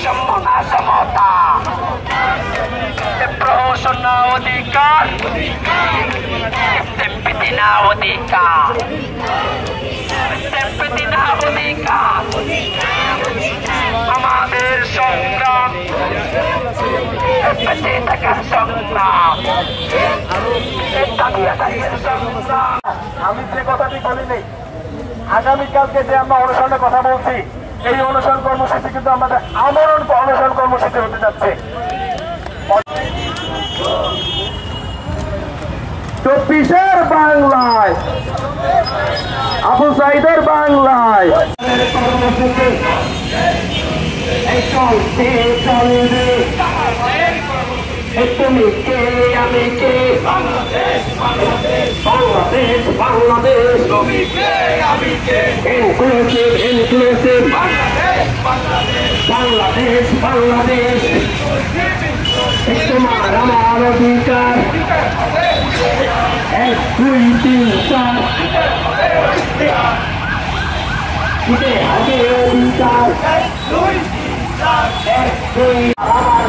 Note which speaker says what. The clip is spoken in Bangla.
Speaker 1: বৈষম্য না সমতা, প্রহসন না অধিকার, স্ট্যাম্পিতি না অধিকার, স্ট্যাম্পিতি না অধিকার। আমাদের সংগ্রাম বেঁচে থাকার সংগ্রাম, সংগ্রাম।
Speaker 2: আমি যে কথাটি বলিনি, আগামীকালকে যে আমরা অনুসরণের কথা বলছি, এই অনুসরণ কর্মসূচি কিন্তু আমাদের আমরণ অনুসরণ কর্মসূচি হতে যাচ্ছে। 24-এর বাংলায়, আবু সাইদের বাংলায়
Speaker 1: তুমি কে আমি কে, বাংলাদেশ বাংলাদেশ, তুমি কে আমি কে, ইনক্লুসিভ ইনক্লুসিভ, বাংলাদেশ বাংলাদেশ, তোমার আমার অধিকার, 1 2 3 4 দিতে হবে অধিকার, 1 2 3 4 1 2 আমার